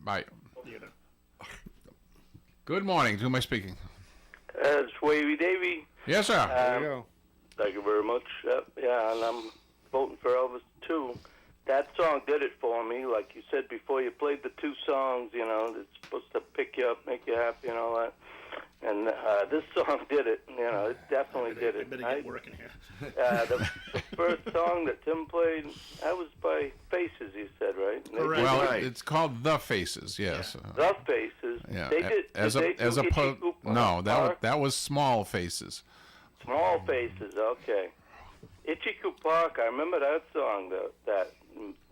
Bye. Good morning. To who am I speaking? It's Wavy Davy. Yes, sir. There you go. Thank you very much. Yeah, and I'm voting for Elvis, too. That song did it for me. Like you said before, you played the two songs, it's supposed to pick you up, make you happy and all that. And this song did it. It definitely did it. I better get working here. The first song that Tim played, that was by Faces, you said, right? Correct. Well, Right. it's called The Faces. Yes. The Faces. Yeah. They did. No, that was Small Faces. Small Faces. Okay. Itchy Park. I remember that song. That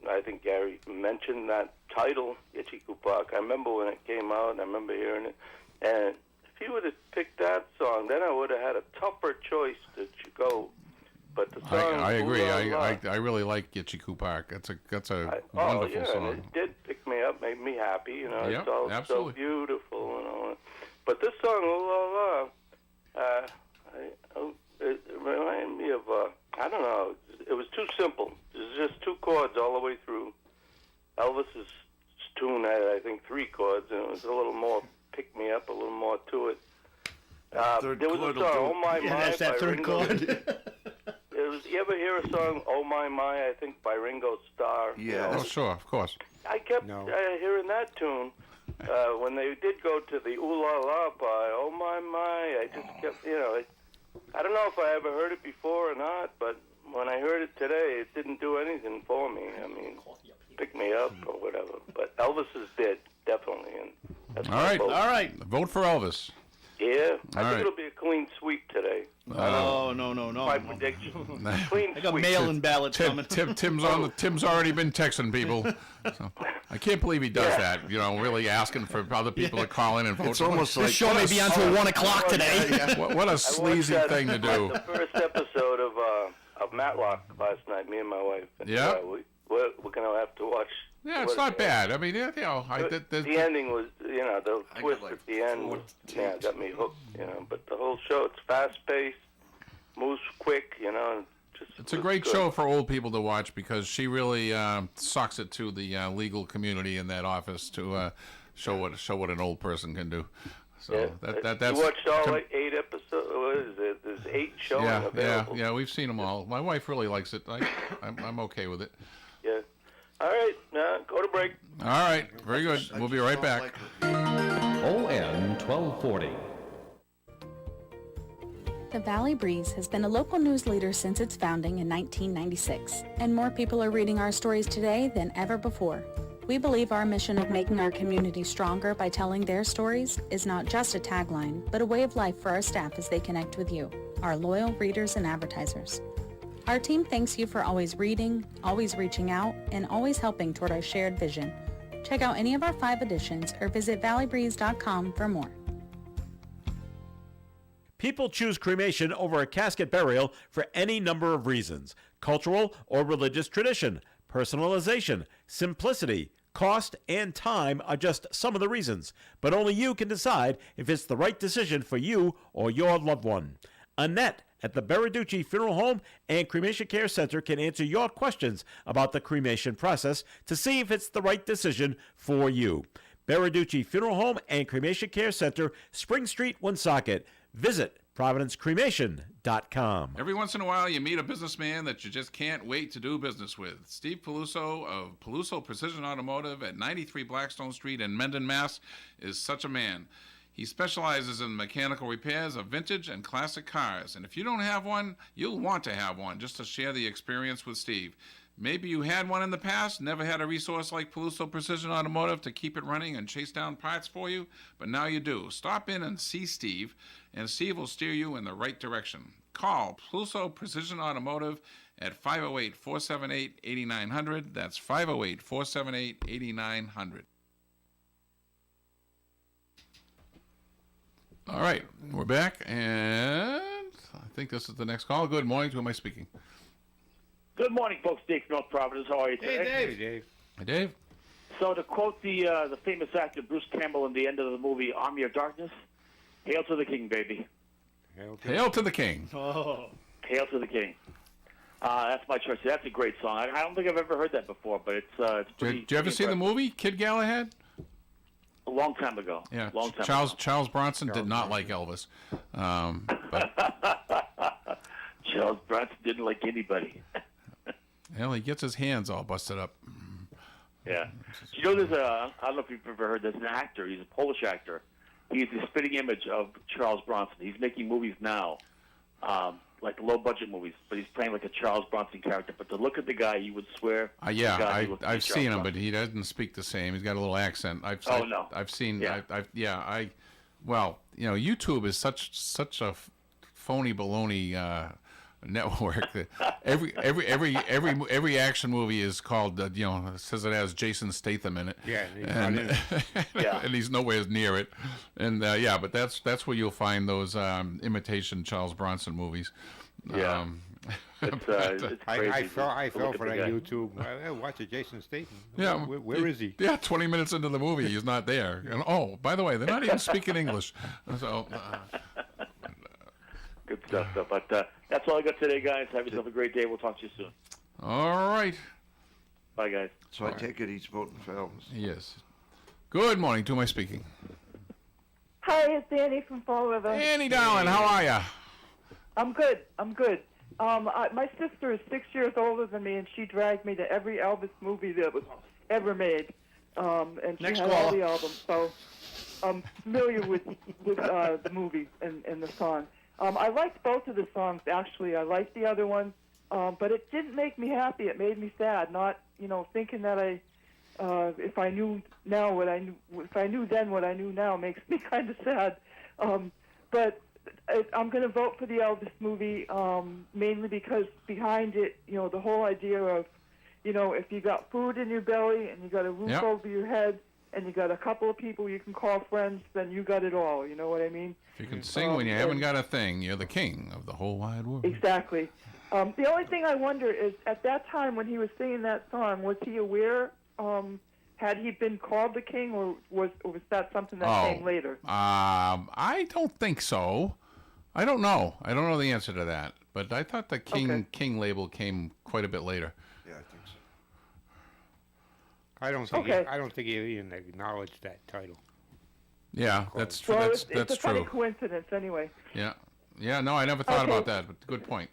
I think Gary mentioned that title, Itchy Park. I remember when it came out. I remember hearing it. And if he would have picked that song, then I would have had a tougher choice to go. But the song, I agree. I really like Itchy Park. That's a wonderful song. It did pick me up, made me happy. Yep, it's all absolutely. so beautiful and all that. But this song, Ooh La La, it reminded me of I don't know. It was too simple. It was just two chords all the way through. Elvis's tune had, I think, three chords, and it was a little more pick me up, a little more to it. There was a song, Oh My My, That's that by third Ringo. chord. You ever hear a song, Oh My My, I think, by Ringo Starr? Yeah. Oh, sure, of course. I kept hearing that tune when they did go to the Ooh La La by Oh My My. I just kept, I don't know if I ever heard it before or not, but when I heard it today, it didn't do anything for me. I mean, pick me up or whatever. But Elvis's did, definitely. And that's All right. vote. All right. Vote for Elvis. Yeah, I All think right. it'll be a clean sweep today. No. My prediction. Clean I got sweep. mail-in ballots coming. Tim's already been texting people. So, I can't believe he does that. Really asking for other people to call in and vote. It's almost like This show may be on till 1 o'clock today. What a sleazy thing to do. The first episode of Matlock last night, me and my wife. And, Yeah. we're going to have to watch. Yeah, it's not bad. I mean, The ending was, the twist like at the end was, got me hooked, But the whole show, it's fast-paced, moves quick, it's a great show for old people to watch because she really sucks it to the legal community in that office to show what an old person can do. So that's. You watched all 8 episodes. What is it? There's 8 showing available. Yeah. We've seen them all. My wife really likes it. I'm okay with it. Yeah. All right. Go to break. All right. Very good. We'll be right back. ON 1240. The Valley Breeze has been a local news leader since its founding in 1996, and more people are reading our stories today than ever before. We believe our mission of making our community stronger by telling their stories is not just a tagline, but a way of life for our staff as they connect with you, our loyal readers and advertisers. Our team thanks you for always reading, always reaching out, and always helping toward our shared vision. Check out any of our 5 editions or visit valleybreeze.com for more. People choose cremation over a casket burial for any number of reasons: cultural or religious tradition, personalization, simplicity, cost, and time are just some of the reasons. But only you can decide if it's the right decision for you or your loved one. Annette at the Beraducci Funeral Home and Cremation Care Center can answer your questions about the cremation process to see if it's the right decision for you. Beraducci Funeral Home and Cremation Care Center, Spring Street, Woonsocket. Visit ProvidenceCremation.com. Every once in a while, you meet a businessman that you just can't wait to do business with. Steve Peluso of Peluso Precision Automotive at 93 Blackstone Street in Mendon, Mass. is such a man. He specializes in mechanical repairs of vintage and classic cars. And if you don't have one, you'll want to have one just to share the experience with Steve. Maybe you had one in the past, never had a resource like Peluso Precision Automotive to keep it running and chase down parts for you, but now you do. Stop in and see Steve, and Steve will steer you in the right direction. Call Peluso Precision Automotive at 508-478-8900. That's 508-478-8900. All right, we're back, and I think this is the next call. Good morning. To who am I speaking? Good morning, folks. Dave from North Providence. How are you today? Hey, Dave. Hi, Dave. So to quote the famous actor Bruce Campbell in the end of the movie Army of Darkness, hail to the king, baby. Hail to the king. Oh. Hail to the king. That's my choice. That's a great song. I don't think I've ever heard that before, but it's pretty. Did you ever see the movie, Kid Galahad? long time ago. Yeah, long time Charles Bronson did not like Elvis. But Charles Bronson didn't like anybody. well, he gets his hands all busted up. Yeah. You know, I don't know if you've ever heard, there's an actor, he's a Polish actor. He's the spitting image of Charles Bronson. He's making movies now, like low-budget movies, but he's playing like a Charles Bronson character. But to look at the guy, you would swear. I've seen him, but he doesn't speak the same. He's got a little accent. I've seen. Yeah. Well, you know, YouTube is such a phony baloney network that every action movie is called says it has Jason Statham in it. Yeah, and he's nowhere near it. And but that's where you'll find those imitation Charles Bronson movies. Yeah. It's crazy. I fell Look for at that the guy. YouTube. I watch a Jason Statham. Yeah, where is he? Yeah, 20 minutes into the movie, he's not there. And by the way, they're not even speaking English. So. Good stuff, though. But that's all I got today, guys. Have yourself a great day. We'll talk to you soon. All right. Bye, guys. So I take it he's voting for Elvis. Yes. Good morning. To my speaking. Hi, it's Annie from Fall River. Annie, darling, how are ya? I'm good. My sister is 6 years older than me, and she dragged me to every Elvis movie that was ever made. And she Next had all caller. the albums, so I'm familiar with the movie and the song. I liked both of the songs, actually. I liked the other one, but it didn't make me happy. It made me sad, not, thinking that if I knew now what I knew, if I knew then what I knew now makes me kind of sad. But I'm going to vote for the Elvis movie, mainly because behind it, the whole idea of, if you got food in your belly and you got a roof over your head and you got a couple of people you can call friends, then you got it all. You know what I mean? If you can sing when you haven't got a thing, you're the king of the whole wide world. Exactly. The only thing I wonder is, at that time when he was singing that song, was he aware? Had he been called the king, or was that something that came later? I don't think so. I don't know. I don't know the answer to that. But I thought the king label came quite a bit later. Yeah, I think so. I don't think he even acknowledged that title. Yeah, that's true. Well, That's it's a funny true. coincidence, anyway. Yeah. No, I never thought about that. But good point.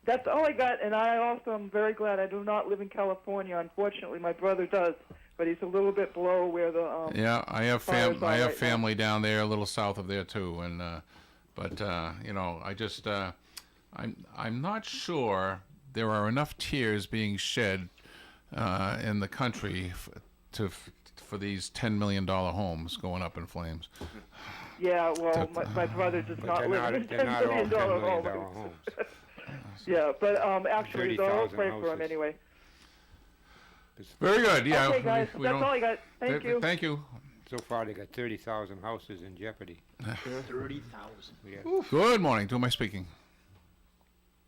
That's all I got, and I also am very glad I do not live in California. Unfortunately, my brother does, but he's a little bit below where the Yeah, I have fires are I have right family down there, a little south of there too, and I just I'm not sure there are enough tears being shed in the country for these $10 million homes going up in flames. Yeah, well, my brother does not live in a They're not all $10 $10 million million home. homes. Yeah, but actually, they'll 30,000 pray for him houses. anyway. Very good. Yeah. Okay, guys, we that's don't- all I got. Thank you. Thank you. So far, they got 30,000 houses in jeopardy. 30,000. Yeah. Good morning. To whom am I speaking?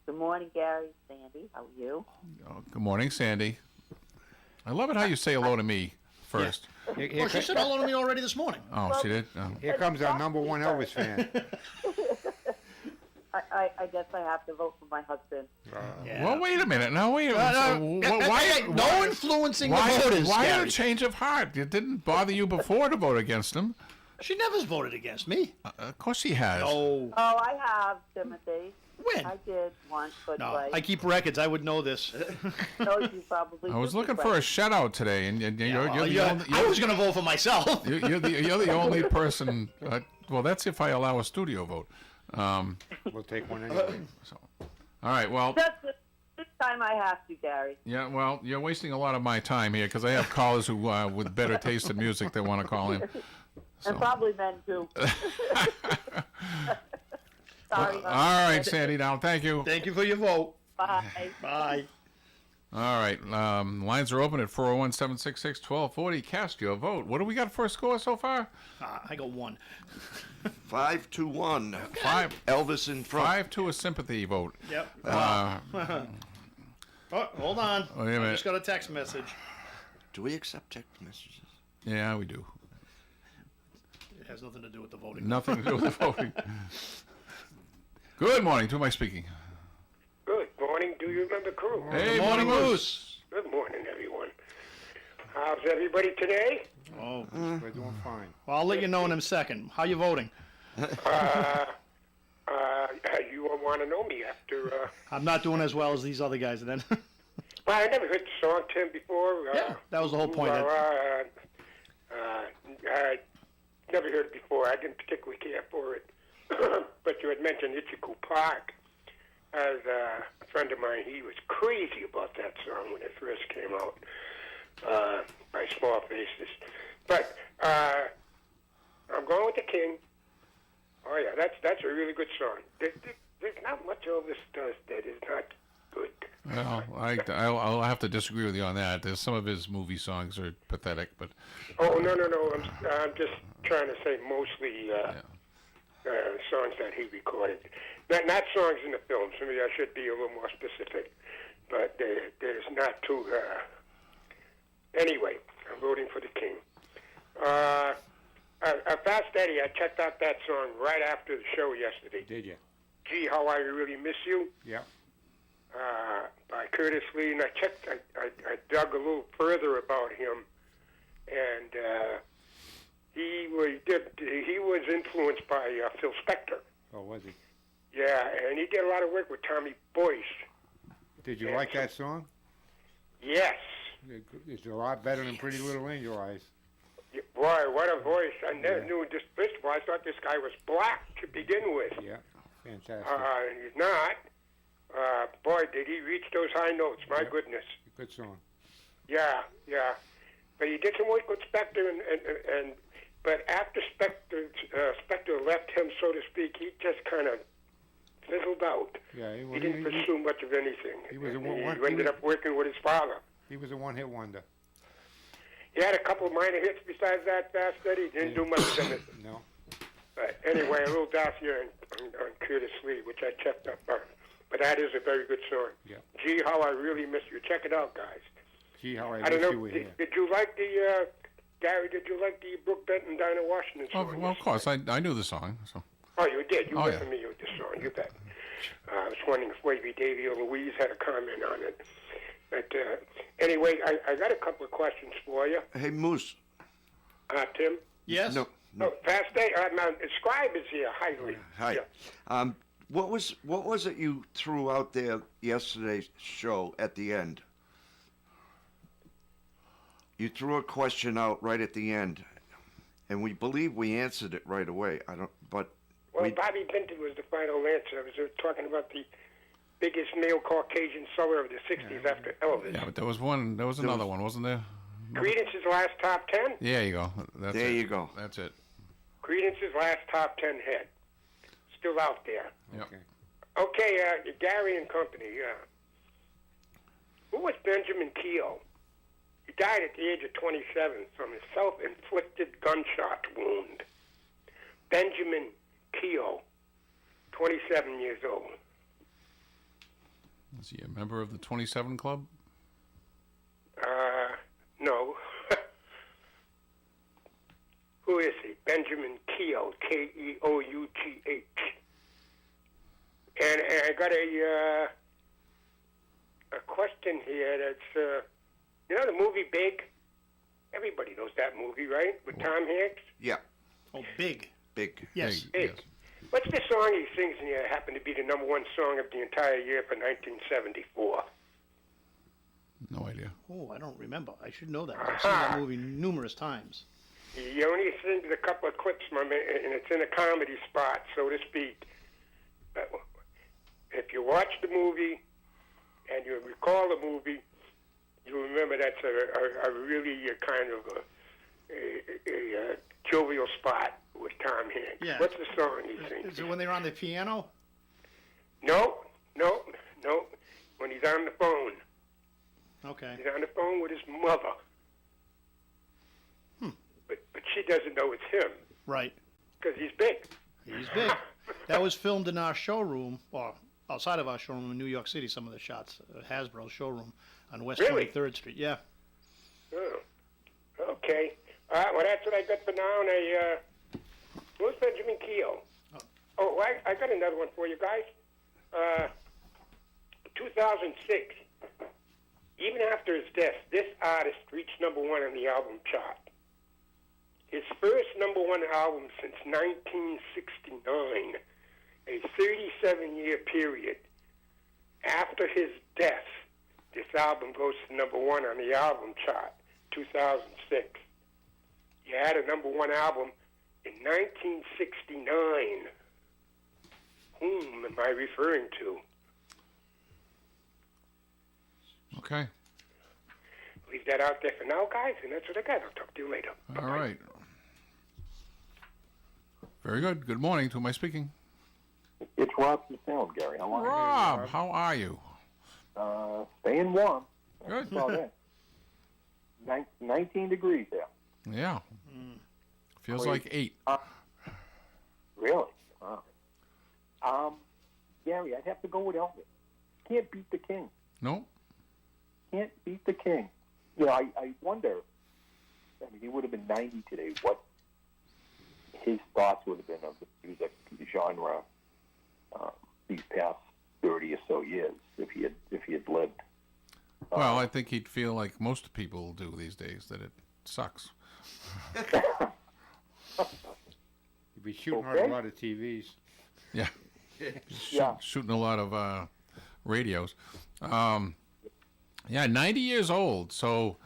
Good morning, Gary. Sandy, how are you? Oh, good morning, Sandy. I love it how you say hello to me first. Well, she said hello to me already this morning. Oh, she did. Oh. Here comes our number one Elvis fan. I guess I have to vote for my husband. Well, wait a minute. Now, wait a minute. No influencing the voters, Why Gary. a change of heart? It didn't bother you before to vote against him. She never's voted against me. Of course she has. Oh, Oh, I have, Timothy. when? I did once or No, twice. I keep records. I would know this. No, you probably I was do looking keep for a records. shutout today, and you're the only. I was going to vote for myself. You're the only person. Well, that's if I allow a studio vote. We'll take one anyway. So, all right. Well, This time I have to, Gary. yeah. Well, you're wasting a lot of my time here because I have callers who, with better taste in music, that want to call in. So. And probably men, too. Sorry. All right, Sandy. Now, thank you. Thank you for your vote. Bye. Bye. All right. Lines are open at 401-766-1240. Cast your vote. What do we got for a score so far? I got one. 5-1. Five. Elvis in front. 5-2 a sympathy vote. Yep. Uh, Oh, hold on. Wait a I minute. just got a text message. Do we accept text messages? yeah, we do. It has nothing to do with the voting. Nothing to do with the voting. Good morning. To whom am I speaking? Good morning. Do you remember crew? Hey, Good morning, Moose. Good morning, everyone. How's everybody today? Oh. We're doing fine. Well, I'll let you know in a second. How you voting? You won't want to know me after. I'm not doing as well as these other guys then. Well, I never heard the song, Tim, before. Yeah, that was the whole point. I never heard it before. I didn't particularly care for it. But you had mentioned Ichiku Park. As a friend of mine, he was crazy about that song when it first came out by Small Faces. But I'm going with the King. Oh, yeah, that's a really good song. There's not much Elvis does that is not good. Well, I'll have to disagree with you on that. There's some of his movie songs are pathetic, but. Oh, no. I'm just trying to say mostly songs that he recorded. Not songs in the films. Maybe I should be a little more specific. But there's not too... Anyway, I'm voting for the King. Fast Eddie, I checked out that song right after the show yesterday. Did you? Gee, How I Really Miss You. Yeah. By Curtis Lee, and I dug a little further about him, and he was influenced by Phil Spector. Oh, was he? Yeah, and he did a lot of work with Tommy Boyce. Did you like that song? Yes. It's a lot better than Pretty Little Angel Eyes. Boy, what a voice! I never knew. Just first of all, I thought this guy was black to begin with. Yeah, fantastic. He's not. Boy, did he reach those high notes! My goodness. Good song. Yeah. But he did some work with Spector, but after Spector left him, so to speak, he just kind of fizzled out. Yeah, he didn't pursue much of anything. He was he ended up working with his father. He was a one-hit wonder. He had a couple of minor hits besides that, Fast Eddie. He didn't do much of anything. No. But anyway, a little dossier on Curtis Lee, which I checked up on. But that is a very good song. Yeah. Gee, How I Really Miss You. Check it out, guys. Gee, How I don't Wish know. You Were Here. Did you like the Gary? Did you like the Brooke Benton, Dinah Washington song? Oh, well, of course, I knew the song. So. Oh, you did. You were yeah. familiar with the song. You bet. I was wondering if Wavy Davy or Louise had a comment on it. But anyway, I got a couple of questions for you. Hey, Moose. Tim? Yes? No. Oh, Fast Day. Now, Scribe is here. Hi, Lee. Hi. Yeah. What was it you threw out there yesterday's show at the end? You threw a question out right at the end, and we believe we answered it right away. Well, Bobby Benton was the final answer. I was talking about the biggest male Caucasian seller of the 60s after Elvis. Yeah, but there was another one, wasn't there? Creedence's last top 10? There you go. There you go. That's it. Creedence's last top 10 hit. Still out there. Yep. Okay, Gary and company. Who was Benjamin Keogh? He died at the age of 27 from a self-inflicted gunshot wound. Benjamin Keogh, 27 years old. Is he a member of the 27 Club? No. Who is he? Benjamin Keogh, Keoughh. And I got a question here that's, you know the movie Big? Everybody knows that movie, right? With Tom Hanks? Yeah. Oh, Big. Big. Yes. Big. Yes. What's the song he sings and it happened to be the number one song of the entire year for 1974? No idea. Oh, I don't remember. I should know that. I've seen that movie numerous times. He only sings a couple of clips, my man, and it's in a comedy spot, so to speak. But if you watch the movie and you recall the movie, you remember that's a really kind of a jovial spot with Tom Hanks. Yeah. What's the song he sings? Is it when they're on the piano? No. When he's on the phone. Okay. He's on the phone with his mother. But she doesn't know it's him. Right. Because he's big. He's big. That was filmed in our showroom, or outside of our showroom in New York City, some of the shots, Hasbro showroom on West Really? 23rd Street. Yeah. Oh. Okay. All right, well, that's what I got for now. And who's Benjamin Keogh? Oh, I got another one for you guys. 2006. Even after his death, this artist reached number one on the album chart. number one album since 1969, a 37-year period. After his death, this album goes to number one on the album chart, 2006. You had a number one album in 1969. Whom am I referring to? Okay. Leave that out there for now, guys, and that's what I got. I'll talk to you later. All right. Very good. Good morning. To who am I speaking? It's Rob from Salem, Gary. How are you? Rob, how are you? Staying warm. Good. That's about it. 19 degrees there. Yeah. Feels Crazy. like 8. Really? Wow. Gary, I'd have to go with Elvis. Can't beat the King. No? Can't beat the King. You know, I wonder, I mean, he would have been 90 today, what his thoughts would have been of the music genre these past 30 or so years if he had lived. Well, I think he'd feel like most people do these days, that it sucks. You'd be shooting out a lot of TVs. Yeah. Shooting a lot of radios. Yeah, 90 years old. So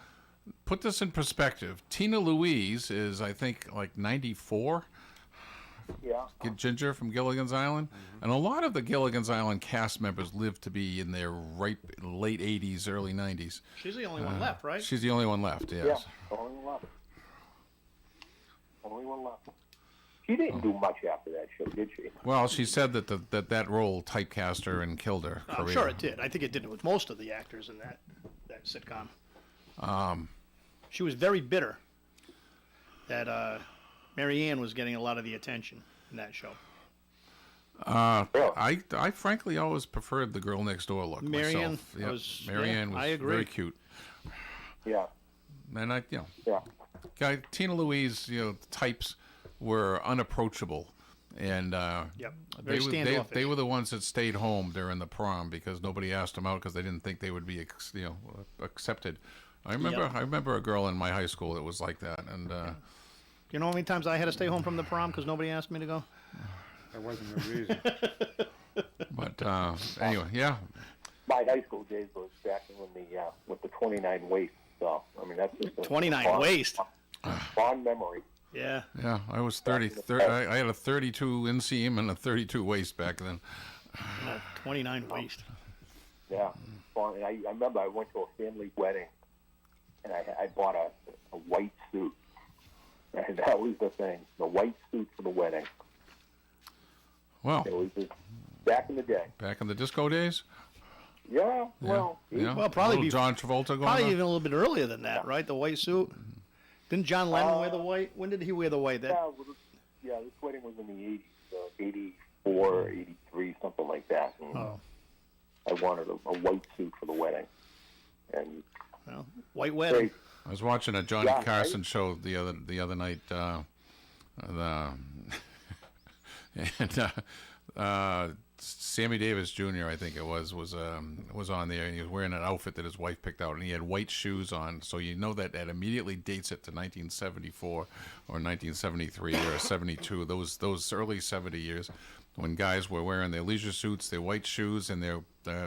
put this in perspective. Tina Louise is, I think, like 94. Yeah. Ginger from Gilligan's Island. And a lot of the Gilligan's Island cast members lived to be in their late 80s, early 90s. She's the only one left, right? She's the only one left, yes. Yeah, only one left. Only one left. She didn't do much after that show, did she? Well, she said that that role typecast her and killed her career. I'm sure it did. I think it did with most of the actors in that sitcom. She was very bitter that Mary Ann was getting a lot of the attention in that show. I frankly always preferred the girl next door look Mary Ann myself. Yep. Mary Ann was I agree. very cute. Yeah. And Yeah. Tina Louise, the types were unapproachable, and Very standoffish. they were the ones that stayed home during the prom because nobody asked them out because they didn't think they would be accepted. I remember a girl in my high school that was like that, and You know how many times I had to stay home from the prom because nobody asked me to go? That wasn't the reason. but anyway, yeah. My high school days was back when with the 29 waist. So I mean that's just 29 waist. Fond memory. Yeah. Yeah, I was 30 I had a 32 inseam and a 32 waist back then. 29 waist. Yeah. Fun. And I remember I went to a family wedding, and I bought a white suit. And that was the thing, the white suit for the wedding. Well, it was just back in the day. Back in the disco days? Yeah, well, Well, probably John Travolta going probably on? even a little bit earlier than that, right? The white suit. Didn't John Lennon wear the white? When did he wear the white? Yeah, this wedding was in the 80s, 84, 83, something like that. And I wanted a white suit for the wedding. And white wedding. I was watching a Johnny Carson show the other night, and Sammy Davis Jr. I think it was on there, and he was wearing an outfit that his wife picked out, and he had white shoes on, so you know that immediately dates it to 1974 or 1973 or 72, those early 70 years when guys were wearing their leisure suits, their white shoes, and their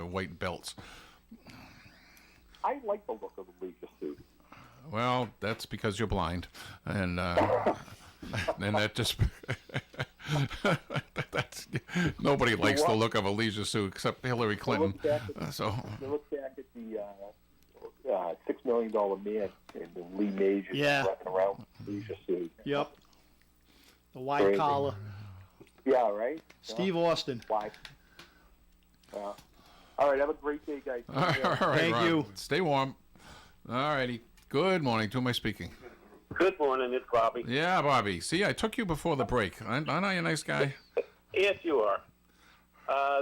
white belts. I like the look of the leisure suit. Well, that's because you're blind, and that just that's nobody likes the look of a leisure suit except Hillary Clinton. You look back at the $6 Million Man and Lee Majors running around with a leisure suit. Yep. The white collar. Yeah, right. Steve Austin. Why? All right. Have a great day, guys. All right, Thank Rob. you. Stay warm. All righty. Good morning. To whom am I speaking? Good morning, it's Bobby. Yeah, Bobby. See, I took you before the break. Aren't I a nice guy? Yes, you are.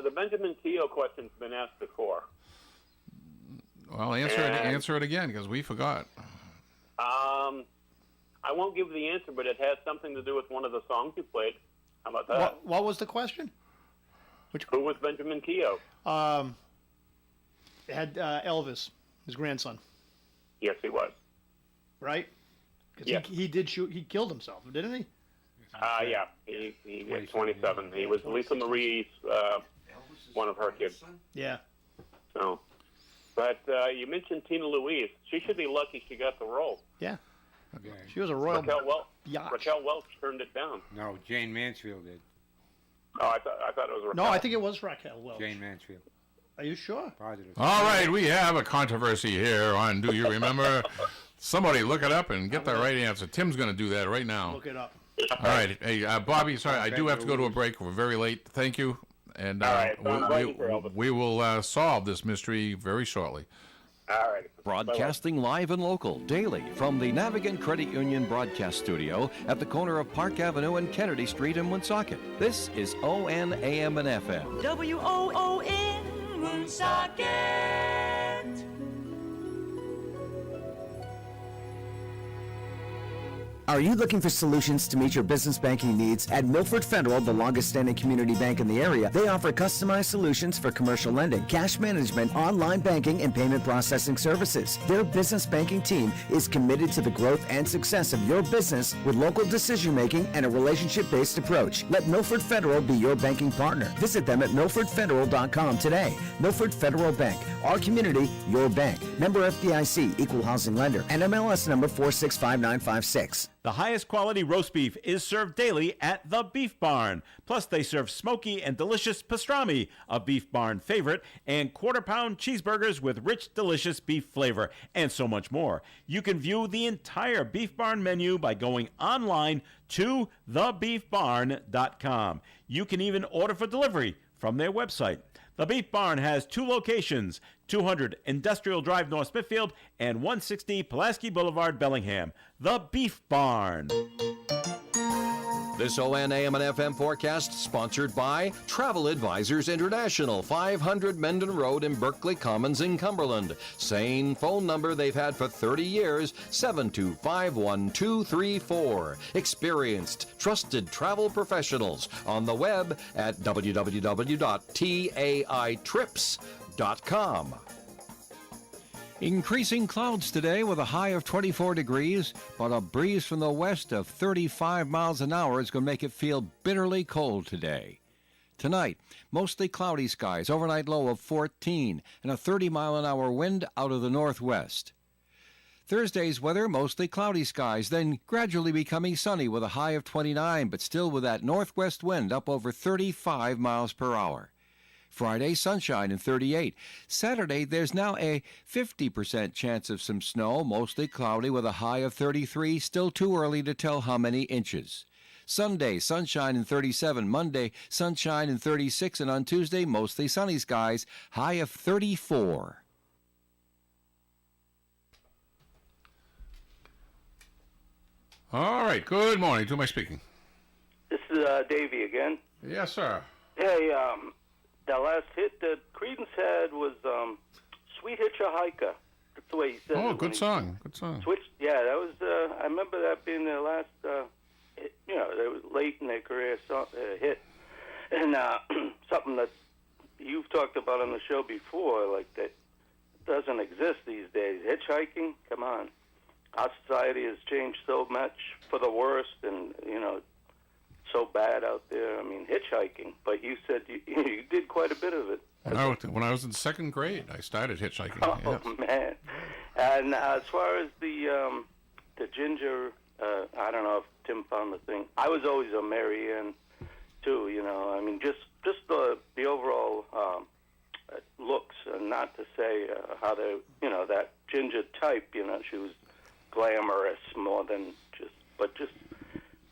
The Benjamin Keogh question's been asked before. Well, answer it again because we forgot. I won't give the answer, but it has something to do with one of the songs you played. How about that? What was the question? Who was Benjamin Keogh? It had Elvis, his grandson. Yes, he was. Right? Because Yes. he did shoot. He killed himself, didn't he? Yeah, he was 27. He was Lisa Marie's, one of her kids. Yeah. So, but you mentioned Tina Louise. She should be lucky she got the role. Yeah. She was a royal. Raquel Welch turned it down. No, Jane Mansfield did. Oh, I thought it was Raquel. No, I think it was Raquel Welch. Jane Mansfield. Are you sure? Positive. All right, we have a controversy here on Do You Remember? Somebody look it up and get the right answer. Tim's going to do that right now. Look it up. All right. Hey, Bobby, sorry, I do have to go to a break. We're very late. Thank you. And All right, we will solve this mystery very shortly. All right. Broadcasting live and local, daily, from the Navigant Credit Union broadcast studio at the corner of Park Avenue and Kennedy Street in Woonsocket. This is ON AM and FM. WOON, Woonsocket. Are you looking for solutions to meet your business banking needs? At Milford Federal, the longest-standing community bank in the area, they offer customized solutions for commercial lending, cash management, online banking, and payment processing services. Their business banking team is committed to the growth and success of your business with local decision-making and a relationship-based approach. Let Milford Federal be your banking partner. Visit them at milfordfederal.com today. Milford Federal Bank, our community, your bank. Member FDIC, Equal Housing Lender, and MLS number 465956. The highest quality roast beef is served daily at the Beef Barn. Plus, they serve smoky and delicious pastrami, a Beef Barn favorite, and quarter-pound cheeseburgers with rich, delicious beef flavor, and so much more. You can view the entire Beef Barn menu by going online to thebeefbarn.com. You can even order for delivery from their website. The Beef Barn has 2 locations, 200 Industrial Drive, North Smithfield, and 160 Pulaski Boulevard, Bellingham. The Beef Barn. This ON AM and FM forecast sponsored by Travel Advisors International, 500 Menden Road in Berkeley Commons in Cumberland. Same phone number they've had for 30 years, 7251234. Experienced, trusted travel professionals on the web at www.taitrips.com. Increasing clouds today with a high of 24 degrees, but a breeze from the west of 35 miles an hour is going to make it feel bitterly cold today. Tonight, mostly cloudy skies, overnight low of 14, and a 30-mile-an-hour wind out of the northwest. Thursday's weather, mostly cloudy skies, then gradually becoming sunny with a high of 29, but still with that northwest wind up over 35 miles per hour. Friday, sunshine and 38. Saturday, there's now a 50% chance of some snow, mostly cloudy with a high of 33. Still too early to tell how many inches. Sunday, sunshine and 37. Monday, sunshine and 36. And on Tuesday, mostly sunny skies, high of 34. All right. Good morning. To whom am I speaking? This is Davey again. Yes, sir. Hey, the last hit that Creedence had was Sweet Hitchhiker. That's the way he said it. Oh, good song. Good song. Yeah, that was, I remember that being their last, hit, they were late in their career hit. And something that you've talked about on the show before, like that doesn't exist these days. Hitchhiking, come on. Our society has changed so much for the worst, and, so bad out there. I mean, hitchhiking. But you said you did quite a bit of it. When I was in second grade, I started hitchhiking. Oh, yes. man. And as far as the ginger, I don't know if Tim found the thing. I was always a Mary Ann, too, I mean, just the overall looks, and not to say how they, that ginger type, she was glamorous more than just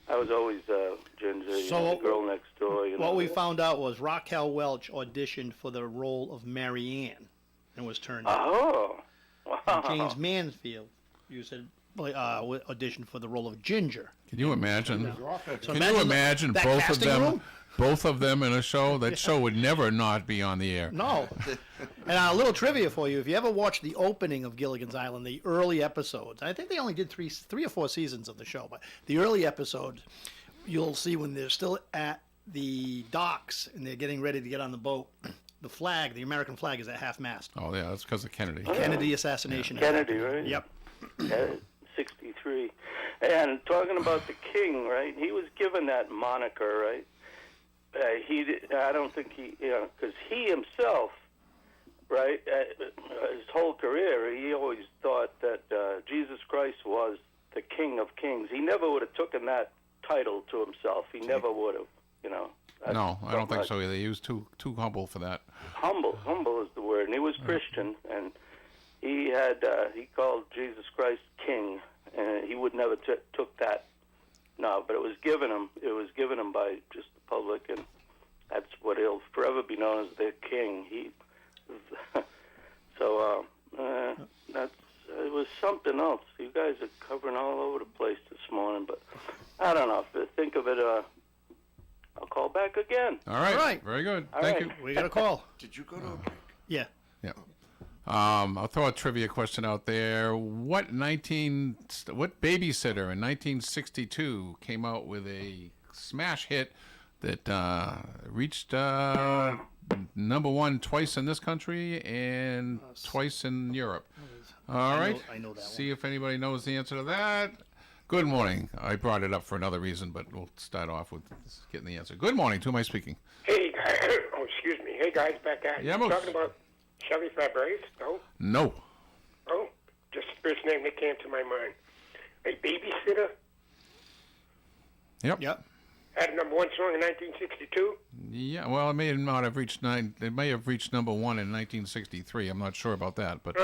I was always Ginger, the girl next door. What we found out was Raquel Welch auditioned for the role of Mary Ann and was turned down. Oh, wow. And James Mansfield, you said, auditioned for the role of Ginger. Can you imagine? So Can you imagine that both of casting them? room? Both of them in a show? That show would never not be on the air. No. And a little trivia for you: if you ever watched the opening of Gilligan's Island, the early episodes, I think they only did three or four seasons of the show, but the early episodes, you'll see when they're still at the docks and they're getting ready to get on the boat, the flag, the American flag, is at half-mast. Oh, yeah, that's because of Kennedy. Kennedy assassination. Kennedy, right? Yep. 63. And talking about the king, right? He was given that moniker, right? I don't think because he himself, right, his whole career, he always thought that Jesus Christ was the King of Kings. He never would have taken that title to himself. He never would have, No, I don't think so either. He was too humble for that. Humble is the word. And he was Christian, and he called Jesus Christ King, and he would never took that. No, but it was given him. It was given him by just the public, and that's what he'll forever be known as their king. It was something else. You guys are covering all over the place this morning, but I don't know. If you think of it, I'll call back again. All right. All right. Very good. All Thank right. you. We got a call. Did you go to a break? Yeah. Yeah. I'll throw a trivia question out there. What babysitter in 1962 came out with a smash hit that reached number one twice in this country and twice in Europe? All right. I know that See if anybody knows the answer to that. Good morning. I brought it up for another reason, but we'll start off with getting the answer. Good morning. To whom am I speaking? Hey, guys. Oh, excuse me. Hey, guys, back at you. Yeah, Talking about Chevy Fabrice? No? No. Oh, just the first name that came to my mind. A babysitter? Yep. Had a number one song in 1962? Yeah, well, it may not have reached It may have reached number one in 1963. I'm not sure about that, but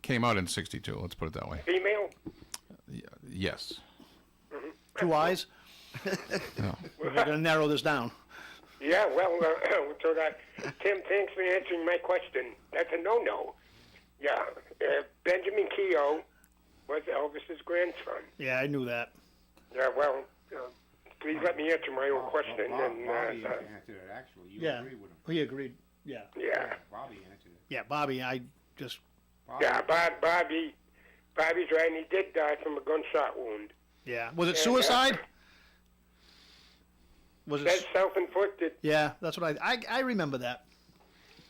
came out in 62. Let's put it that way. Female? Yes. Two eyes? No. We're going to narrow this down. Yeah, well, so that, Tim, thanks for answering my question. That's a no-no. Yeah, Benjamin Keogh was Elvis's grandson. Yeah, I knew that. Yeah, well, please let me answer my own question. Bobby and answered it, actually. You agree with him. He agreed. Yeah. Yeah. Bobby answered it. Yeah, Bobby, I just... Yeah, Bobby's right, and he did die from a gunshot wound. Yeah. Was it And, suicide? Was That's self-inflicted. Yeah, that's what I remember that.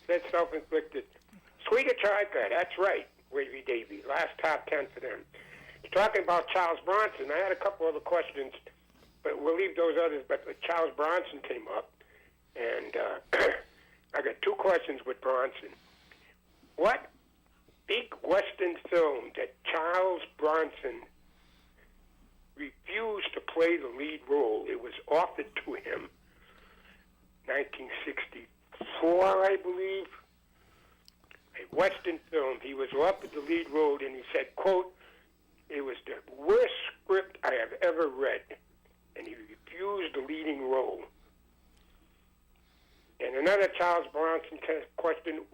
That's self-inflicted. Sweeter Chica, that's right, Wavy Davy. Last top 10 for them. Talking about Charles Bronson, I had a couple other questions, but we'll leave those others. But Charles Bronson came up, and I got two questions with Bronson. What big Western film that Charles Bronson refused to play the lead role? It was offered to him, 1964, I believe. A Western film. He was offered the lead role, and he said, quote, "It was the worst script I have ever read," and he refused the leading role. And another Charles Bronson question,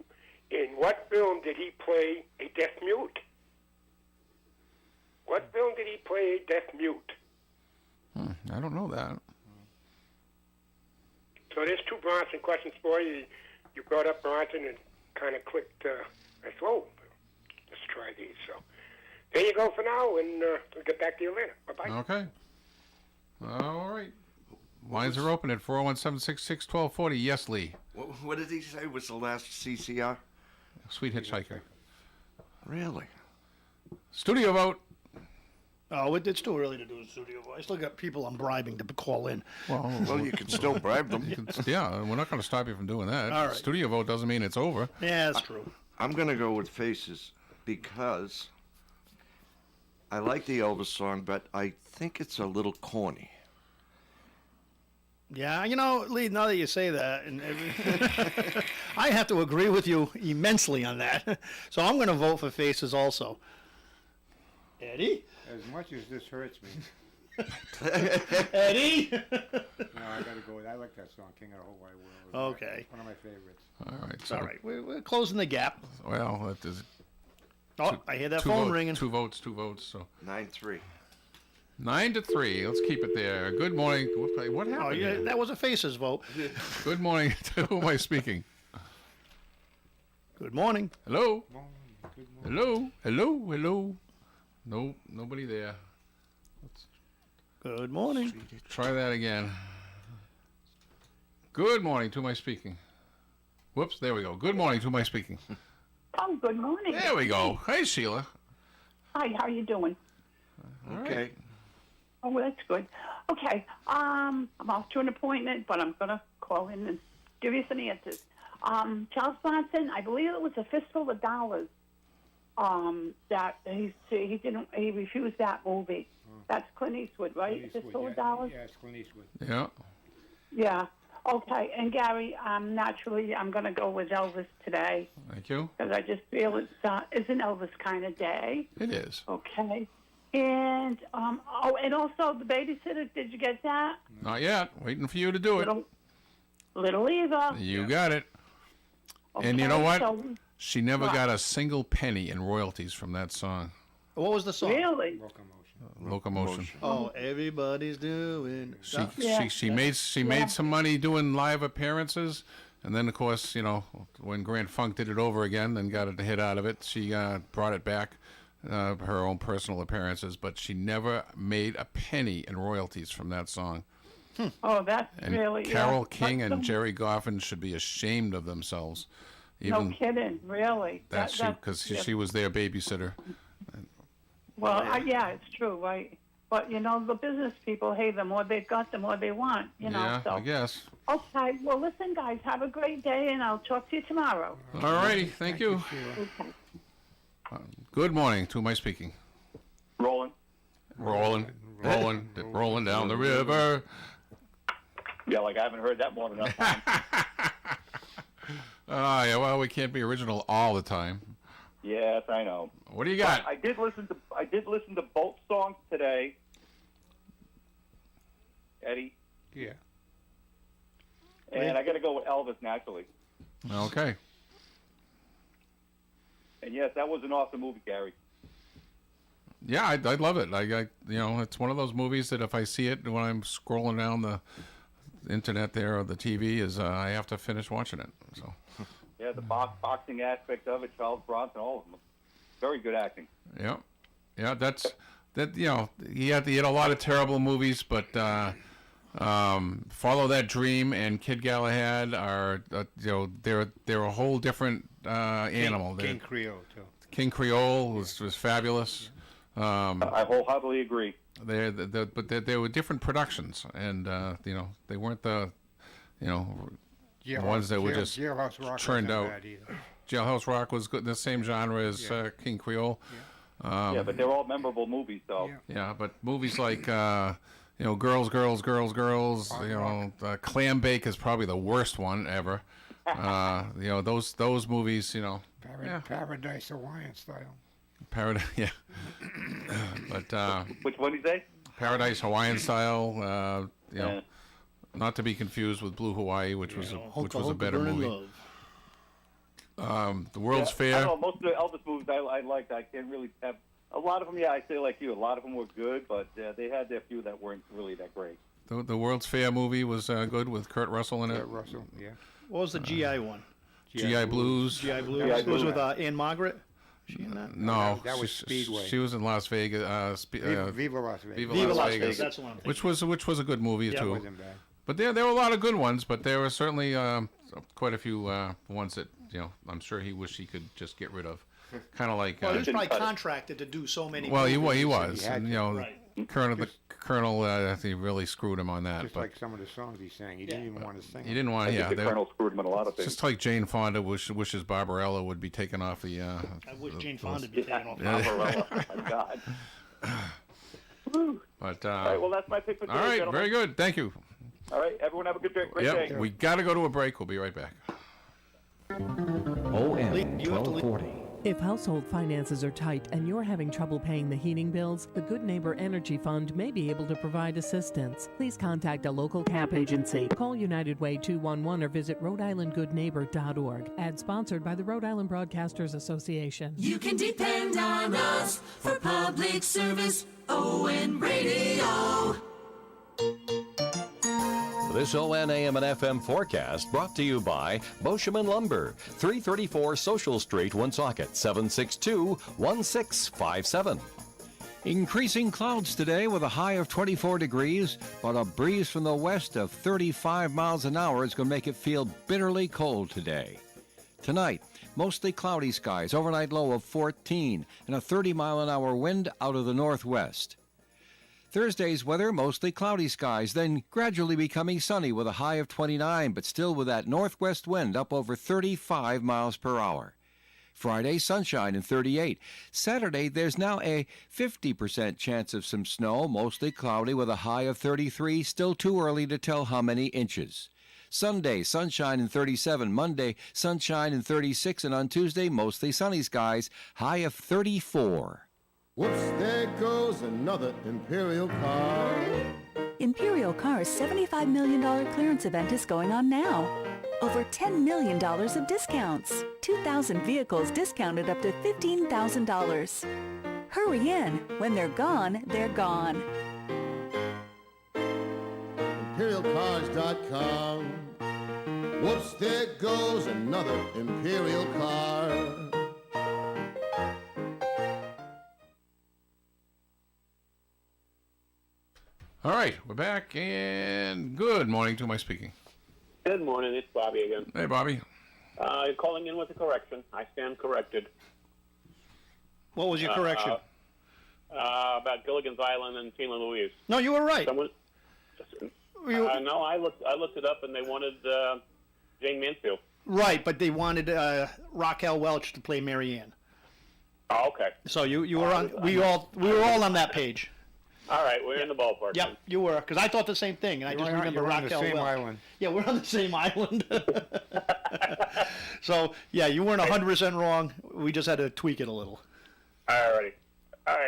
in what film did he play a deaf mute? What film did he play a deaf mute? I don't know that. So there's two Bronson questions for you. You brought up Bronson and kind of clicked. I thought, oh, let's try these. So there you go for now, and we'll get back to you later. Bye-bye. Okay. All right. Lines are open at 401-766-1240. Yes, Lee. What did he say was the last CCR? Sweet Hitchhiker. Really? Studio vote. Oh, it's too early to do a studio voice. I still got people I'm bribing to call in. Well, you can still bribe them. Yeah, we're not going to stop you from doing that. All right. Studio vote doesn't mean it's over. Yeah, that's true. I'm going to go with Faces because I like the Elvis song, but I think it's a little corny. Yeah, Lee, now that you say that, and I have to agree with you immensely on that. So I'm going to vote for Faces also. Eddie? As much as this hurts me. Eddie? No, I got to go with. I like that song, King of the Whole Wide World. Okay. It's one of my favorites. All right. It's all right. We're closing the gap. Well, that is. Oh, I hear that phone ringing. Two votes. So 9-3. 9-3. Let's keep it there. Good morning. What happened? Oh, yeah, here? that was a Faces vote. Good morning. To who am I speaking? Good morning. Hello. Hello. No, nobody there. Good morning. Try that again. Good morning. To whom am I speaking? Whoops. There we go. Good morning. To whom am I speaking? Oh, good morning. There we go. Hey, Sheila. Hi, how you doing? Okay. Oh, well, that's good. Okay, I'm off to an appointment, but I'm going to call in and give you some answers. Charles Bronson, I believe it was A Fistful of Dollars that he refused that movie. That's Clint Eastwood, right? Clint Eastwood, Fistful yeah. of Dollars? Yeah, it's Clint Eastwood. Yeah. Yeah. Okay, and Gary, naturally, I'm going to go with Elvis today. Thank you. Because I just feel it's an Elvis kind of day. It is. Okay. And, and also the babysitter, did you get that? Not yet. Waiting for you to do it. Little Eva. You got it. Okay, And you know what? so- She never What? got a single penny in royalties from that song. What was the song? Really? Locomotion. Oh, everybody's doing. She made some money doing live appearances, and then of course when Grand Funk did it over again and got a hit out of it, she brought it back, her own personal appearances, but she never made a penny in royalties from that song. Oh, that's And really... Carole yeah. King What's and the- Jerry Goffin should be ashamed of themselves. No kidding, really. Because she was their babysitter. Well, yeah, it's true, right? But, the business people, hey, the more they've got, the more they want, Yeah, so. I guess. Okay, well, listen, guys, have a great day, and I'll talk to you tomorrow. All righty, thank you. Okay. Good morning. To my speaking. Rolling. Rolling down the river. Yeah, like I haven't heard that more than enough time. Yeah, well, we can't be original all the time. Yes, I know. What do you got? But I did listen to both songs today. Eddie. Yeah. And I got to go with Elvis naturally. Okay. And yes, that was an awesome movie, Gary. Yeah, I love it. It's one of those movies that if I see it when I'm scrolling down the internet there or the TV, I have to finish watching it. So. Yeah, the boxing aspect of it, Charles Bronson, all of them. Very good acting. Yeah, he had a lot of terrible movies, but Follow That Dream and Kid Galahad are they're a whole different animal. King Creole too. King Creole was fabulous. I wholeheartedly agree. But they were different productions, and they weren't the ones that were just Jailhouse Rock churned wasn't out. bad either. Jailhouse Rock was good, the same genre as King Creole. Yeah, but they're all memorable movies, though. Yeah, but movies like Girls, Clam Bake is probably the worst one ever. Those movies, Paradise Hawaiian style. Paradise, yeah. But which one did you say? Paradise Hawaiian style. Not to be confused with Blue Hawaii, which was a better movie. The World's Fair. I don't know, most of the Elvis movies I liked. I can't really have a lot of them. Yeah, I say like you. A lot of them were good, but they had their few that weren't really that great. The World's Fair movie was good with Kurt Russell in it. Kurt Russell, yeah. What was the GI one? GI Blues. GI Blues. It was with Anne Margaret. Was she in that? No, that was Speedway. She was in Las Vegas. Viva Las Vegas. Viva Las Vegas. That's the one. Which was a good movie too. Wasn't bad. But there were a lot of good ones, but there were certainly quite a few ones that I'm sure he wished he could just get rid of. Kind of like. Well, he was probably contracted to do so many. Well, movies. he was. He had And, to. Colonel, he really screwed him on that. Just but like some of the songs he sang, he didn't even want to sing. he didn't want. I think the Colonel screwed him in a lot of things. Just like Jane Fonda wishes Barbarella would be taken off the. I wish Jane Fonda would be taken off. Barbarella, my God. But all right, well, that's my pick for today, all right, gentlemen. very good. Thank you. All right, everyone have a good day. Great Yep, day. we got to go to a break. We'll be right back. OM 1240. If household finances are tight and you're having trouble paying the heating bills, the Good Neighbor Energy Fund may be able to provide assistance. Please contact a local CAP agency. Call United Way 211 or visit Rhode-IslandGoodNeighbor.org. Ad sponsored by the Rhode Island Broadcasters Association. You can depend on us for public service. ON Radio. This ON AM and FM forecast brought to you by Boscheman Lumber, 334 Social Street, Woonsocket, 762-1657. Increasing clouds today with a high of 24 degrees, but a breeze from the west of 35 miles an hour is going to make it feel bitterly cold today. Tonight, mostly cloudy skies, overnight low of 14, and a 30-mile-an-hour wind out of the northwest. Thursday's weather, mostly cloudy skies, then gradually becoming sunny with a high of 29, but still with that northwest wind up over 35 miles per hour. Friday, sunshine and 38. Saturday, there's now a 50% chance of some snow, mostly cloudy with a high of 33. Still too early to tell how many inches. Sunday, sunshine and 37. Monday, sunshine and 36. And on Tuesday, mostly sunny skies, high of 34. Whoops, there goes another Imperial car. Imperial Car's $75 million clearance event is going on now. Over $10 million of discounts. 2,000 vehicles discounted up to $15,000. Hurry in. When they're gone, they're gone. ImperialCars.com. Whoops, there goes another Imperial car. All right, we're back, and good morning. To my speaking. Good morning. It's Bobby again. Hey, Bobby. Calling in with a correction. I stand corrected. What was your correction? About Gilligan's Island and Tina Louise. No, you were right. No, I looked it up, and they wanted Jane Mansfield. Right, but they wanted Raquel Welch to play Mary Ann. Oh, okay. So you were on. We were all on that page. All right, we're in the ballpark. Yep, then. you were, because I thought the same thing, and I just remember you're on Raquel the same Welch. island. Yeah, we're on the same island. So yeah, you weren't 100% wrong. We just had to tweak it a little. All right,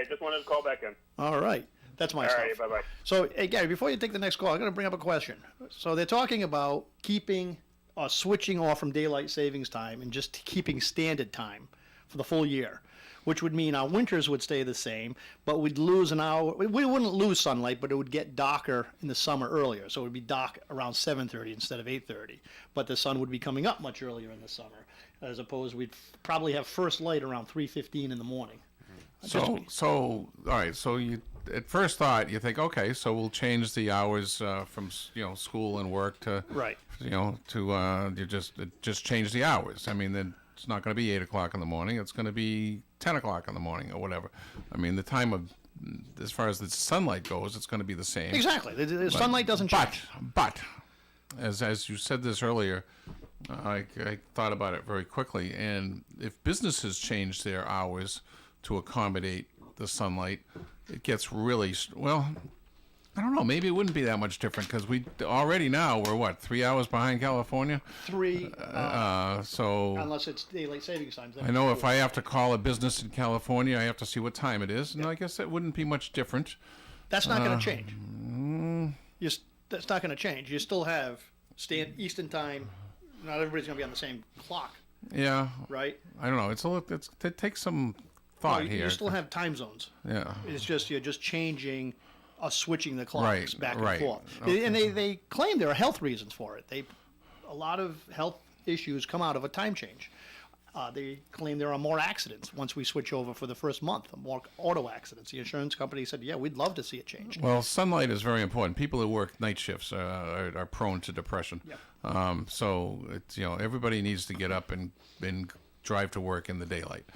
just wanted to call back in. All right, that's my All stuff. right, bye-bye. So, hey, Gary, before you take the next call, I'm going to bring up a question. So they're talking about keeping or switching off from daylight savings time and just keeping standard time for the full year, which would mean our winters would stay the same, but we'd lose an hour. We wouldn't lose sunlight, but it would get darker in the summer earlier. So it would be dark around 7:30 instead of 8:30. But the sun would be coming up much earlier in the summer, as opposed we'd probably have first light around 3:15 in the morning. So all right. So you, at first thought, you think, okay, so we'll change the hours from school and work to Right. To you just change the hours. I mean, then it's not going to be 8 o'clock in the morning. It's going to be 10 o'clock in the morning or whatever. I mean, the time of, as far as the sunlight goes, it's going to be the same. Exactly. The sunlight doesn't change. But as you said this earlier, I thought about it very quickly. And if businesses change their hours to accommodate the sunlight, it gets really, well, I don't know, maybe it wouldn't be that much different, because we already now, we're what, 3 hours behind California? So unless it's daylight savings time. I know if I have to call a business in California, I have to see what time it is, and I guess that wouldn't be much different. That's not going to change. That's not going to change. You still have Eastern time. Not everybody's going to be on the same clock. Yeah. Right? I don't know. It takes some thought here. You still have time zones. Yeah. It's just you're just changing, switching the clocks back and forth. Okay. And they claim there are health reasons for it. A lot of health issues come out of a time change. They claim there are more accidents once we switch over for the first month, more auto accidents. The insurance company said, yeah, we'd love to see it change. Well, sunlight is very important. People who work night shifts are prone to depression. Yep. So it's, everybody needs to get up and drive to work in the daylight.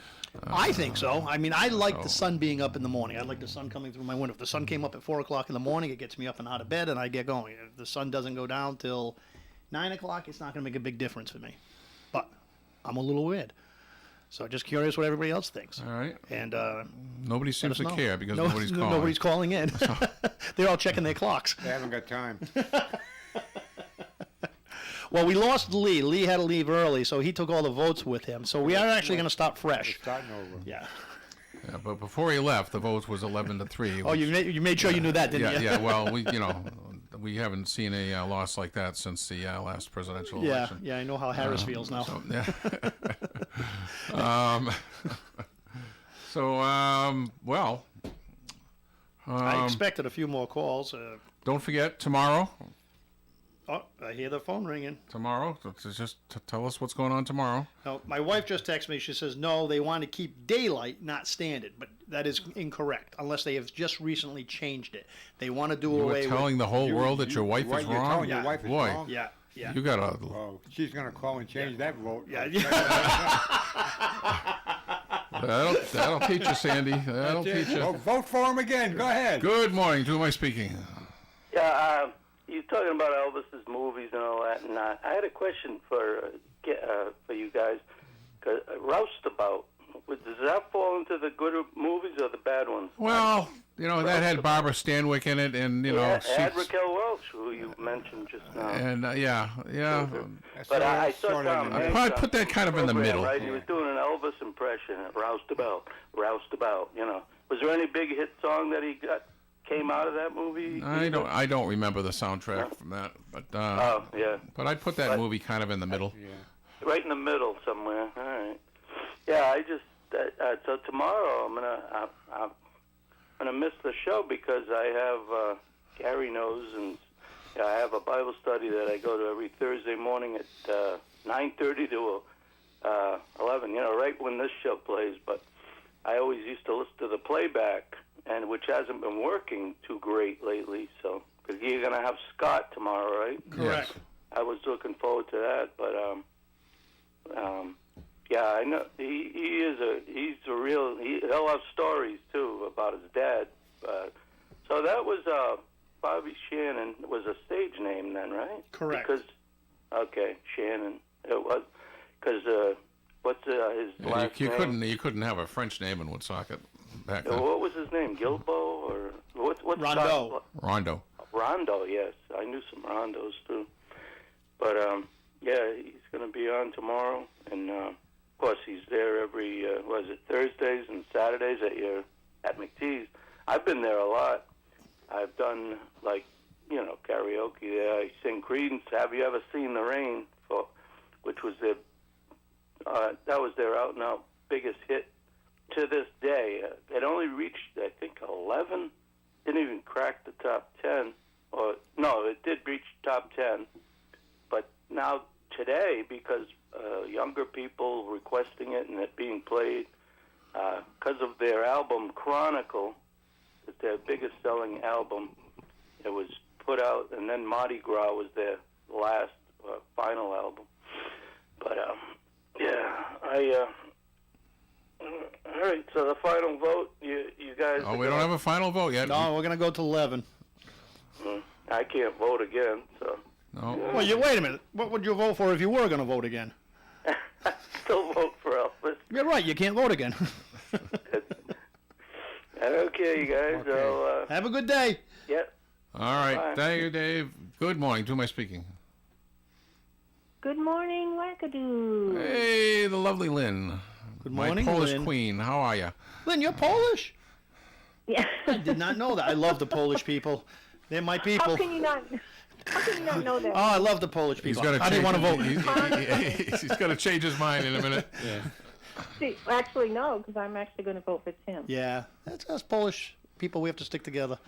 I think so. I mean, I like the sun being up in the morning. I like the sun coming through my window. If the sun came up at 4 o'clock in the morning, it gets me up and out of bed, and I get going. If the sun doesn't go down till 9 o'clock, it's not going to make a big difference for me. But I'm a little weird. So just curious what everybody else thinks. All right. And nobody seems to care because nobody's calling. Nobody's calling in. They're all checking their clocks. They haven't got time. Well, we lost Lee. Lee had to leave early, so he took all the votes with him. So we are actually going to start fresh. We're starting over. Yeah. Yeah, but before he left, the vote was 11-3. Oh, you made sure you knew that, didn't you? Yeah. Well, we haven't seen a loss like that since the last presidential election. Yeah, I know how Harris feels now. So, yeah. I expected a few more calls. Don't forget, tomorrow. Oh, I hear the phone ringing. Tomorrow? Just tell us what's going on tomorrow. No, my wife just texted me. She says, no, they want to keep daylight, not standard. But that is incorrect, unless they have just recently changed it. They want to do away with... You're telling the whole world that your wife is wrong? You're telling your wife is wrong? Yeah. You got a... Oh, she's going to call and change that vote. Yeah. That'll teach you, Sandy. That'll teach you. Well, vote for him again. Go ahead. Good morning. To who am I speaking? Yeah, you're talking about Elvis's movies and all that, and I had a question for you guys. Roustabout, does that fall into the good movies or the bad ones? Well, that had Barbara Stanwyck in it, and it had Raquel Welch, who you mentioned just now. And yeah. But I saw Tom I'd Hanks probably on put that kind of in the program, middle. Right? He was doing an Elvis impression at Roustabout. Was there any big hit song that came out of that movie? I don't remember the soundtrack from that, but yeah. But I'd put that movie kind of in the middle. Right in the middle somewhere. All right. Yeah, I just so tomorrow I'm gonna miss the show because I have Gary knows, and I have a Bible study that I go to every Thursday morning at 9:30 to 11. Right when this show plays. But I always used to listen to the playback, and which hasn't been working too great lately. So because you're gonna have Scott tomorrow, right? Correct. I was looking forward to that, but yeah, I know he's a real. He'll have stories too about his dad. So that was Bobby Shannon was a stage name then, right? Correct. Okay, Shannon. It was because what's his last name? You couldn't have a French name in Woonsocket back then. What was his name? Gilbo or what's Rondeau? Rondo. Rondo, yes, I knew some Rondos too. But yeah, he's going to be on tomorrow, and of course he's there every Thursdays and Saturdays at McTee's. I've been there a lot. I've done karaoke there. I sing Creedence. Have you ever seen the rain? Which was that was their out and out biggest hit to this day. It only reached I think 11. Didn't even crack the top 10. Or no, it did reach top 10. But now today, because younger people requesting it and it being played, because of their album Chronicle, it's their biggest selling album. It was put out, and then Mardi Gras was their last final album. But yeah, all right. So the final vote, you guys. Oh, we don't have a final vote yet. No, we're gonna go to 11. I can't vote again, so. No. Well, wait a minute. What would you vote for if you were gonna vote again? Still vote for Elvis. You're right. You can't vote again. Okay, you guys. Okay. Have a good day. Yep. All right. Bye. Thank you, Dave. Good morning. To whom am I speaking? Good morning, Wackadoo. Hey, the lovely Lynn. Good morning, my Polish Lynn. queen. How are you? Lynn, you're Polish? Yeah. I did not know that. I love the Polish people. They're my people. How can you not know that? Oh, I love the Polish people. He's I didn't want to vote. He's going to change his mind in a minute. Yeah. See, actually, no, because I'm actually going to vote for Tim. Yeah, that's us Polish people. We have to stick together.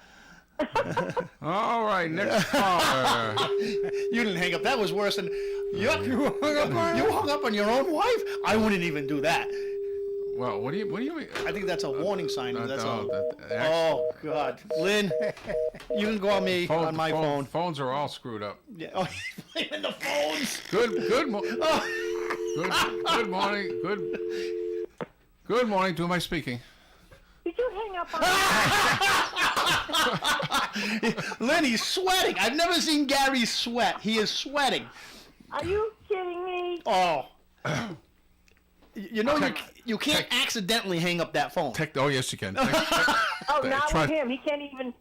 All right, next caller. You didn't hang up. That was worse than you hung up on your own wife. I wouldn't even do that. Well, what do you mean? I think that's a warning sign. That's all. Oh God, Lynn, you can go on me on my phone. Phones are all screwed up. Yeah. Oh, he's playing the phones. Good morning. Good morning. To whom am I speaking? Did you hang up on Lynn, he's sweating. I've never seen Gary sweat. He is sweating. Are you kidding me? Oh. You know, you can't accidentally hang up that phone. Oh, yes, you can. Oh, not with him. He can't even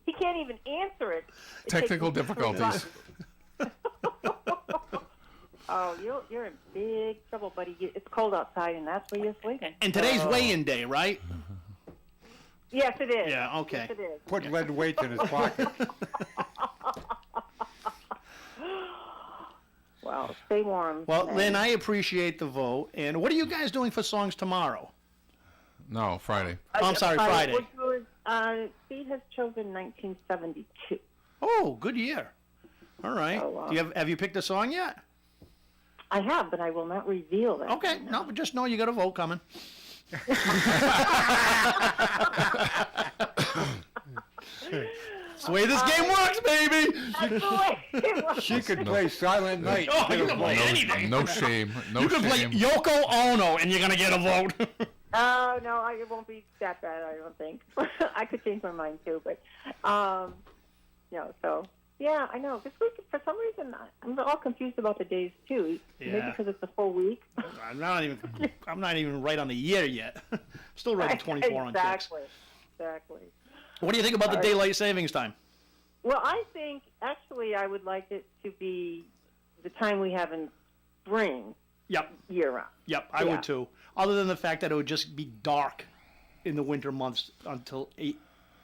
answer it. Technical difficulties. Oh, you're in big trouble, buddy. It's cold outside, and that's where you're sleeping. And today's weigh-in day, right? Yes, it is. Yeah, okay. Yes, it is. Put lead weights in his pocket. Well, stay warm. Well, Lynn, I appreciate the vote. And what are you guys doing for songs tomorrow? No, Friday. Oh, I'm sorry, Friday. Steve has chosen 1972. Oh, good year. All right. Oh, Do you have you picked a song yet? I have, but I will not reveal that. Okay. No, but just know you got a vote coming. That's the way this game works, baby. She could play Silent Night. Oh, you can play anything. No shame. No you can play shame. Yoko Ono, and you're gonna get a vote. Oh no, it won't be that bad. I don't think. I could change my mind too, but So yeah, I know. This week, for some reason, I'm all confused about the days too. Maybe Yeah. because it's a full week. I'm not even right on the year yet. Still writing 24 on 6. Exactly. What do you think about the daylight savings time? Well, I think actually I would like it to be the time we have in spring. Yep. Year round. Yep, I would too. Other than the fact that it would just be dark in the winter months until 8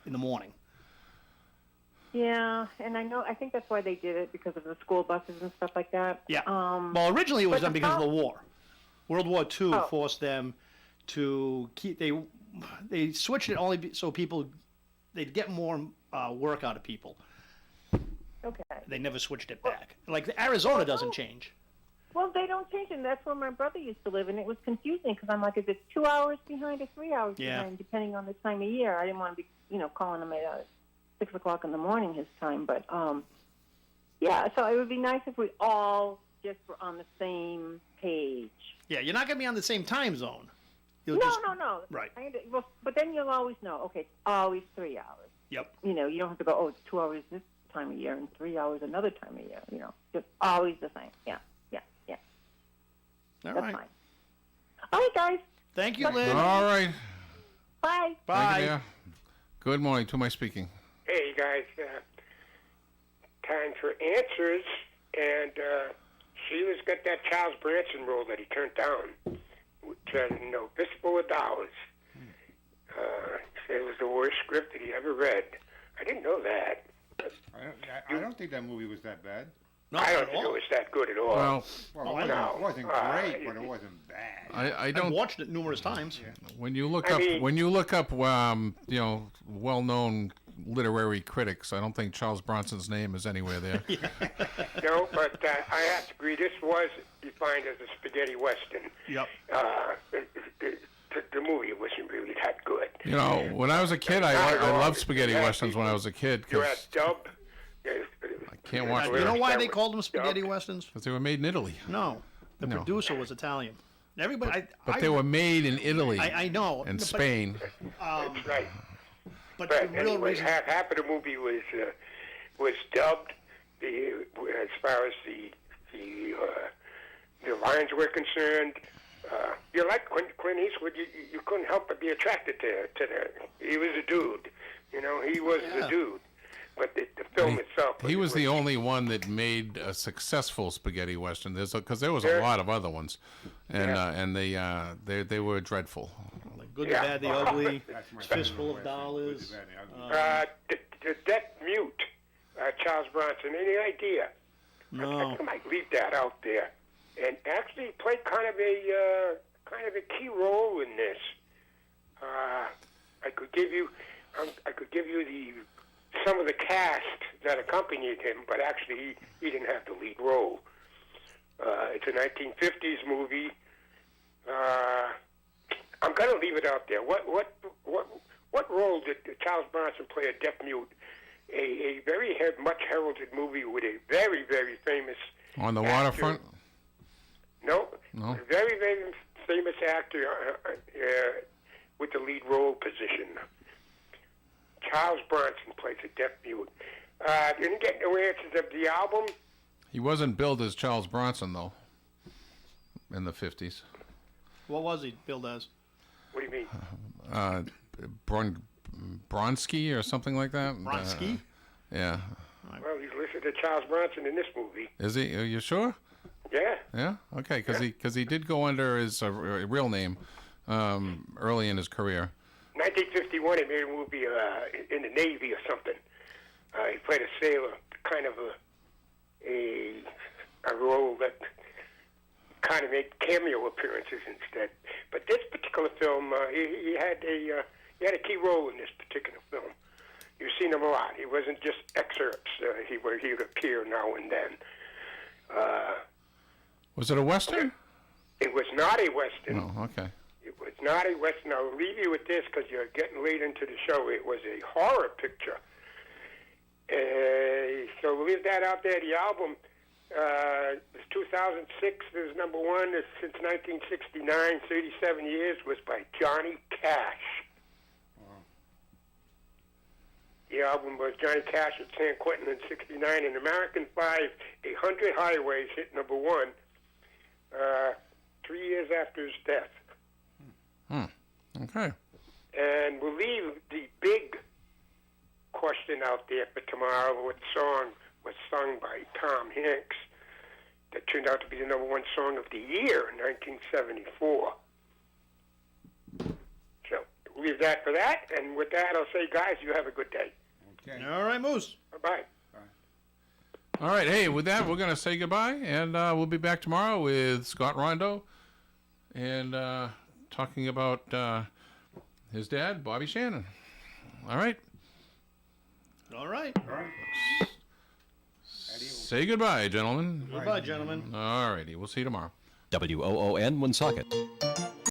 in the morning. Yeah, and I think that's why they did it, because of the school buses and stuff like that. Yeah. Well, originally it was done because of the war. World War II Oh. forced them to keep. They switched it only so they'd get more work out of people. Okay. They never switched it back. Like Arizona doesn't change. Well, they don't change it. And that's where my brother used to live, and it was confusing because I'm like, is it 2 hours behind or 3 hours Yeah. behind, depending on the time of year? I didn't want to be, calling him at 6 o'clock in the morning his time, but yeah. So it would be nice if we all just were on the same page. Yeah, you're not going to be on the same time zone. No. Right. Well, but then you'll always know. Okay, it's always 3 hours. Yep. You don't have to go. Oh, it's 2 hours this time of year and 3 hours another time of year. Just always the same. Yeah. All That's right. fine. All right, guys. Thank you, Lynn. All right. Bye. Thank you, dear. Good morning. To my speaking. Hey, guys. Time for answers. And Sheila's got that Charles Branson role that he turned down, which had no fistful of dollars. Said it was the worst script that he ever read. I didn't know that. I don't think that movie was that bad. I don't think it was that good at all. Well, it wasn't great, but it wasn't bad. I don't. I've watched it numerous times. When you look up, well-known literary critics, I don't think Charles Bronson's name is anywhere there. No, but I have to agree. This was defined as a spaghetti western. Yep. The movie wasn't really that good. When I was a kid, I loved spaghetti westerns when I was a kid. You had dub. I can't watch. You know why they called them spaghetti westerns? Because they were made in Italy. No, the producer was Italian. Everybody, But they were made in Italy. I know. And Spain. That's right. But But the real anyway, reason. half of the movie was dubbed. As far as the lines were concerned, you like Clint Eastwood. You couldn't help but be attracted to that. He was a dude. He was the dude. But the film itself. He was the only one that made a successful spaghetti western. Because there was a lot of other ones, and they were dreadful. Good, the bad, the ugly, Fistful of Dollars. The deaf mute, Charles Bronson. Any idea? No. I might leave that out there. And actually played kind of a key role in this. I could give you some of the cast that accompanied him, but actually he didn't have the lead role. It's a 1950s movie. I'm going to leave it out there. What role did Charles Bronson play a deaf mute? A very much heralded movie with a very, very famous On the actor. waterfront? No. No. A very, very famous actor with the lead role position. Charles Bronson plays a deaf mute. Didn't get no answers of the album. He wasn't billed as Charles Bronson, though, in the 50s. What was he billed as? What do you mean? Bronsky or something like that? Bronsky? Yeah. Well, he's listed as Charles Bronson in this movie. Is he? Are you sure? Yeah. Yeah? Okay, because he did go under his real name early in his career. 1951, he made a movie in the Navy or something. He played a sailor, kind of a role that kind of made cameo appearances instead. But this particular film, he had a key role in this particular film. You've seen him a lot. He wasn't just excerpts. He would appear now and then. Was it a Western? It was not a Western. Oh, okay. It was not a Western. I'll leave you with this because you're getting late into the show. It was a horror picture. So we'll leave that out there. The album This 2006 is number one. It's since 1969, 37 years, was by Johnny Cash. The album was Johnny Cash at San Quentin in 69. In American 5, 100 Highways hit number one 3 years after his death. Okay. And we'll leave the big question out there for tomorrow. What song was sung by Tom Hanks that turned out to be the number one song of the year in 1974? So we'll leave that for that. And with that, I'll say, guys, you have a good day. Okay. All right, Moose. Bye-bye. All right. Hey, with that, we're going to say goodbye, and we'll be back tomorrow with Scott Rondo and talking about his dad, Bobby Shannon. All right. All right. Say goodbye, gentlemen. Goodbye, gentlemen. All righty. We'll see you tomorrow. WOON Woonsocket.